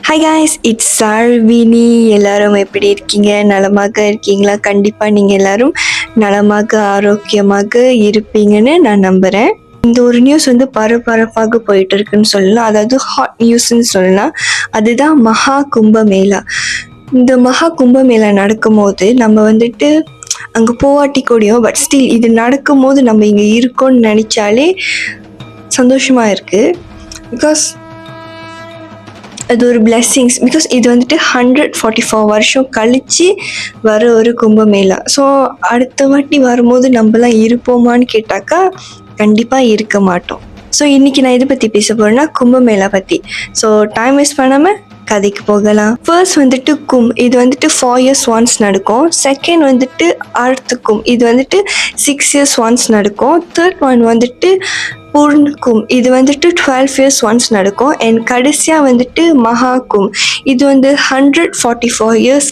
Hi guys, it's சார்வினி. எல்லாரும் எப்படி இருக்கீங்க? நலமாக இருக்கீங்களா? கண்டிப்பாக நீங்கள் எல்லாரும் நலமாக ஆரோக்கியமாக இருப்பீங்கன்னு நான் நம்புகிறேன். இந்த ஒரு நியூஸ் பரபரப்பாக போயிட்டு இருக்குன்னு சொல்லலாம். அதாவது ஹாட் நியூஸ்ன்னு சொல்லலாம். அதுதான் மகா கும்பமேளா. இந்த மகா கும்பமேளா நடக்கும்போது நம்ம அங்கே போவாட்டி கூடியும், பட் ஸ்டில் இது நடக்கும்போது நம்ம இங்கே இருக்கோம்னு நினச்சாலே சந்தோஷமாக இருக்குது. பிகாஸ் அது ஒரு பிளெஸ்ஸிங்ஸ். பிகாஸ் இது 144 வருஷம் கழித்து வர ஒரு கும்பமேளா. ஸோ அடுத்த வாட்டி வரும்போது நம்மலாம் இருப்போமான்னு கேட்டாக்கா கண்டிப்பாக இருக்க மாட்டோம். ஸோ இன்றைக்கி நான் எதை பற்றி பேச போகிறேன்னா கும்பமேளா பற்றி. ஸோ டைம் வேஸ்ட் பண்ணாமல் கதைக்கு போகலாம். ஃபர்ஸ்ட் இது 4 years ஒன்ஸ் நடக்கும். செகண்ட் அர்த்துக்கும் இது 6 years ஒன்ஸ் நடக்கும். தேர்ட் ஒன் பூர்ணுக்கும் இது 12 years ஒன்ஸ் நடக்கும். அண்ட் கடைசியாக மகாக்கும் இது 144 years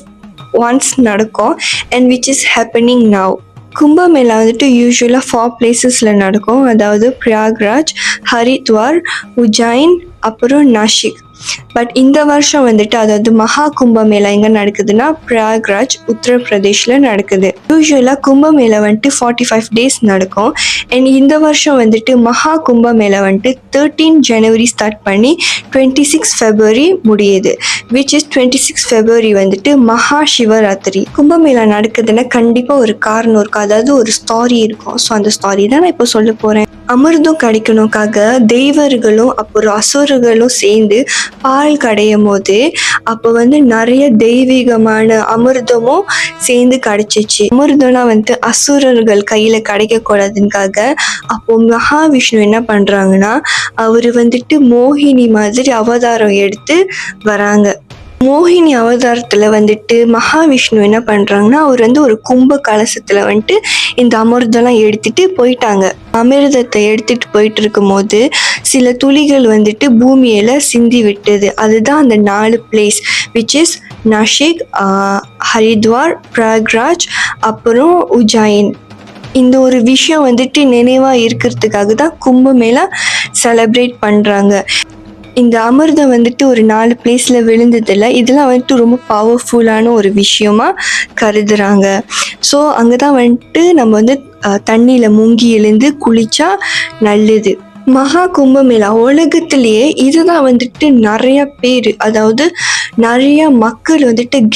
ஒன்ஸ் நடக்கும். And which is happening now. Kumbh Mela யூஸ்வலாக 4 பிளேசஸில் நடக்கும். அதாவது பிரயாக்ராஜ், ஹரித்வார், உஜ்ஜைன், அப்புறம் நாசிக். பட் இந்த வருஷம் அதாவது மகா கும்பமேளா எங்கே நடக்குதுன்னா பிரயாக்ராஜ், உத்தரப்பிரதேஷில் நடக்குது. யூஸ்வலாக கும்பமேளா 45 days நடக்கும். அண்ட் இந்த வருஷம் மகா கும்பமேளா 13 January ஸ்டார்ட் பண்ணி 26 February முடியுது. விச் இஸ் 26 February மகா சிவராத்திரி. கும்பமேளா நடக்குதுன்னா கண்டிப்பாக ஒரு காரணம் இருக்கும், அதாவது ஒரு ஸ்டாரி இருக்கும். ஸோ அந்த ஸ்டாரி தான் நான் இப்போ சொல்ல போகிறேன். அமிர்தம் கிடைக்கணுக்காக தெய்வர்களும் அப்புறம் அசுரர்களும் சேர்ந்து பால் கடையும் போது அப்போ நிறைய தெய்வீகமான அமிர்தமும் சேர்ந்து கிடைச்சிச்சு. அமிர்தம்லாம் அசுரர்கள் கையில் கிடைக்கக்கூடாதுக்காக அப்போ மகாவிஷ்ணு என்ன பண்ணுறாங்கன்னா அவர் மோகினி மாதிரி அவதாரம் எடுத்து வராங்க. மோகினி அவதாரத்தில் மகாவிஷ்ணு என்ன பண்ணுறாங்கன்னா அவர் ஒரு கும்ப கலசத்தில் இந்த அமிர்தம்லாம் எடுத்துகிட்டு போயிட்டாங்க. அமிர்தத்தை எடுத்துகிட்டு போயிட்டு இருக்கும்போது சில துளிகள் பூமியில் சிந்தி விட்டது. அதுதான் அந்த 4 place, which is Nashik, Haridwar, Prayagraj, அப்புறம் உஜ்ஜைன். இந்த ஒரு விஷயம் நினைவாக இருக்கிறதுக்காக தான் கும்பமேளா செலிப்ரேட் பண்ணுறாங்க. இந்த அமிர்தம் ஒரு 4 பிளேஸில் விழுந்ததில்ல. இதெல்லாம் ரொம்ப பவர்ஃபுல்லான ஒரு விஷயமா கருதுகிறாங்க. ஸோ அங்கே தான் நம்ம தண்ணியில் முங்கி எழுந்து குளித்தா நல்லது. மகா கும்பமேளா உலகத்திலேயே இதுதான் நிறைய பேர், அதாவது நிறைய மக்கள்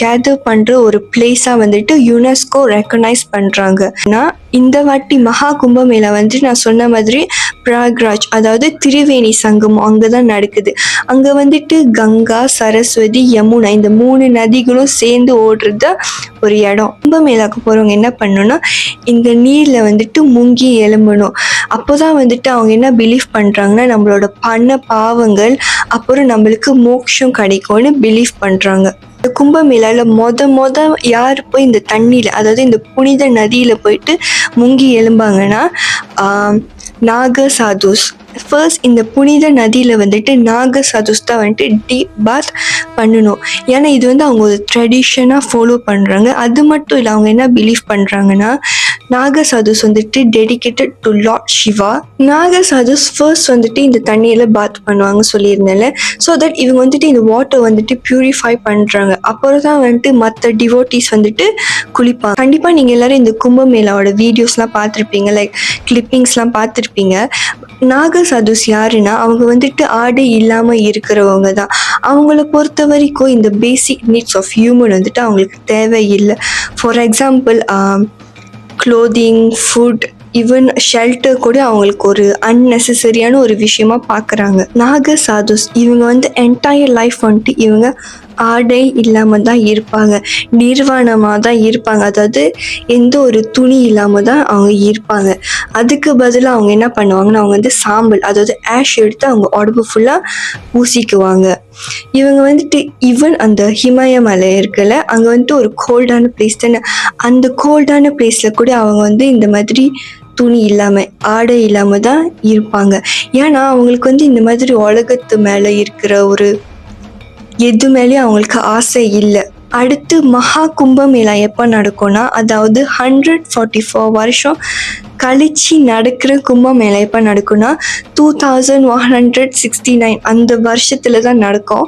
கேதர் பண்ணுற ஒரு பிளேஸாக யுனெஸ்கோ ரெக்கக்னைஸ் பண்ணுறாங்க. ஆனால் இந்த வாட்டி மகா கும்பமேளா நான் சொன்ன மாதிரி பிரயாக்ராஜ், அதாவது திரிவேணி சங்கமம் அங்கே தான் நடக்குது. அங்கே கங்கா, சரஸ்வதி, யமுனா இந்த 3 நதிகளும் சேர்ந்து ஓடுறது ஒரு இடம். கும்பமேளாவுக்கு போகிறவங்க என்ன பண்ணணும்னா இந்த நீரில் முங்கி எழும்பணும். அப்போ தான் அவங்க என்ன பிலீவ் பண்ணுறாங்கன்னா நம்மளோட பண்ண பாவங்கள் அப்புறம் நம்மளுக்கு மோட்சம் கிடைக்கும்னு பிலீவ் பண்ணுறாங்க. இந்த கும்பமேளாவில் மொத யார் போய் இந்த தண்ணியில், அதாவது இந்த புனித நதியில் போயிட்டு முங்கி எழும்பாங்கன்னா நாக சாதுஸ். ஃபர்ஸ்ட் இந்த புனித நதியில் நாக சாதுஸ் தான் டீப் பாத் பண்ணணும். ஏன்னா இது அவங்க ஒரு ட்ரெடிஷனாக ஃபாலோ பண்ணுறாங்க. அது மட்டும் இல்லை, அவங்க என்ன பிலீவ் பண்ணுறாங்கன்னா Naga sadhus dedicated to Lord Shiva. Naga sadhus first இந்த தண்ணியில் பாத் பண்ணுவாங்க சொல்லியிருந்தேன்ல. ஸோ தட் இவங்க இந்த வாட்டர் பியூரிஃபை பண்ணுறாங்க. அப்புறம் தான் மற்ற டிவோட்டிஸ் குளிப்பாங்க. கண்டிப்பாக நீங்கள் எல்லோரும் இந்த கும்பமேளாவோட வீடியோஸ்லாம் பார்த்துருப்பீங்க, லைக் கிளிப்பிங்ஸ்லாம் பார்த்துருப்பீங்க. நாக சாதுஸ் யாருன்னா அவங்க ஆடை இல்லாமல் இருக்கிறவங்க தான். அவங்கள பொறுத்த வரைக்கும் இந்த பேசிக் நீட்ஸ் ஆஃப் ஹியூமன் அவங்களுக்கு தேவையில்லை. For example clothing, food, even shelter கூட அவங்களுக்கு ஒரு அன்னெசரியான ஒரு விஷயமா பார்க்குறாங்க. நாக சாதுஸ் இவங்க என்டையர் லைஃப் இவங்க ஆடை இல்லாமல் தான் இருப்பாங்க, நிர்வாணமாக தான் இருப்பாங்க. அதாவது எந்த ஒரு துணி இல்லாமல் தான் அவங்க இருப்பாங்க. அதுக்கு பதிலாக அவங்க என்ன பண்ணுவாங்கன்னா அவங்க சாம்பல், அதாவது ஆஷ் எடுத்து அவங்க உடம்பு ஃபுல்லாக பூசிக்குவாங்க. இவங்க ஈவன் அந்த ஹிமாயமலை இருக்குல்ல, அங்கே ஒரு கோல்டான பிளேஸ் தானே, அந்த கோல்டான பிளேஸில் கூட அவங்க இந்த மாதிரி துணி இல்லாமல் ஆடை இல்லாமல் தான் இருப்பாங்க. ஏன்னா அவங்களுக்கு இந்த மாதிரி உலகத்து மேலே இருக்கிற ஒரு எது மேலேயும் அவங்களுக்கு ஆசை இல்லை. அடுத்து மகா கும்பமேளா எப்போ நடக்கும்னா, அதாவது 144 வருஷம் கழிச்சு நடக்கிற கும்பமேளா எப்போ நடக்கும்னா 2169 அந்த வருஷத்துல தான் நடக்கும்.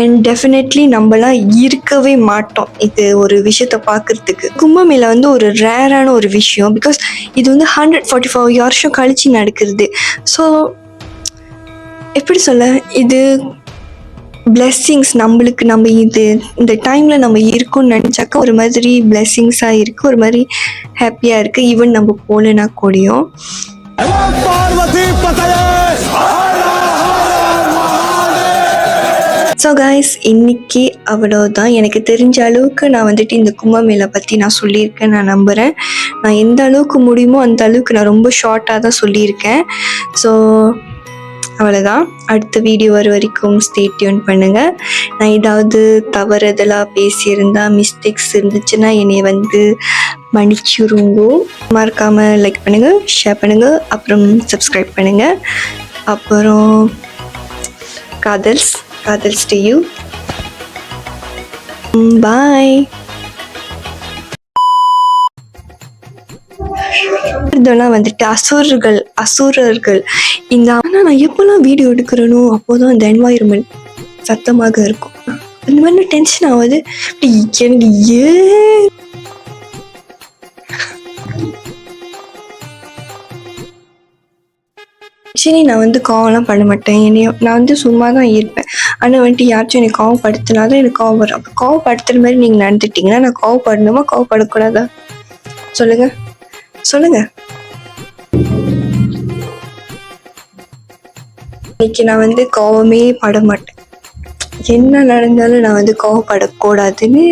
அண்ட் டெஃபினெட்லி நம்மலாம் இருக்கவே மாட்டோம் இது ஒரு விஷயத்த பார்க்கறதுக்கு. கும்பமேளா வந்து ஒரு ரேரான ஒரு விஷயம். பிகாஸ் இது வந்து 144 வருஷம் கழிச்சு நடக்கிறது. ஸோ எப்படி சொல்ல, இது பிளெஸ்ஸிங்ஸ் நம்மளுக்கு. நம்ம இது இந்த டைமில் நம்ம இருக்கோம்னு நினச்சாக்கா ஒரு மாதிரி பிளெஸ்ஸிங்ஸாக இருக்குது, ஒரு மாதிரி ஹாப்பியாக இருக்குது. ஈவன் நம்ம போகலனா கூடயும். ஸோ கைஸ், இன்னைக்கு அவ்வளோதான். எனக்கு தெரிஞ்ச அளவுக்கு நான் வந்துட்டு இந்த கும்பமேளா பற்றி நான் சொல்லியிருக்கேன். நான் நம்புகிறேன் நான் எந்த அளவுக்கு முடியுமோ அந்த அளவுக்கு நான் ரொம்ப ஷார்ட்டாக தான் சொல்லியிருக்கேன். ஸோ அவ்வளோதான். அடுத்த வீடியோ வர வரைக்கும் ஸ்டே டியூன் பண்ணுங்கள். நான் ஏதாவது தவறுதலாக பேசியிருந்தா, மிஸ்டேக்ஸ் இருந்துச்சுன்னா என்னை வந்து மன்னிச்சுருங்கோ. மறக்காமல் லைக் பண்ணுங்கள், ஷேர் பண்ணுங்கள், அப்புறம் சப்ஸ்கிரைப் பண்ணுங்கள். அப்புறம் காதல்ஸ் to you. Bye. இதெல்லாம் வந்துட்டு அசுரர்கள் இந்த. ஆனால் நான் எப்போல்லாம் வீடியோ எடுக்கிறேனோ அப்போதான் அந்த என்வாயர்மெண்ட் சத்தமாக இருக்கும். அந்த மாதிரி டென்ஷன் ஆகுது. எனக்கு ஏன் சரி, நான் வந்து கோவம்லாம் பண்ண மாட்டேன். நான் வந்து சும்மா தான் இருப்பேன். ஆனால் வந்துட்டு யாராச்சும் எனக்கு கோவப்படுத்தினா தான் எனக்கு கோவம் வரும். அப்போ கோவப்படுத்துகிற மாதிரி நீங்கள் நடந்துட்டிங்கன்னா நான் கோவப்படணுமா கோவப்படக்கூடாதா? சொல்லுங்க. இன்னைக்கு நான் வந்து கோவமே பட மாட்டேன். என்ன நடந்தாலும் நான் வந்து கோவப்படக்கூடாதுன்னு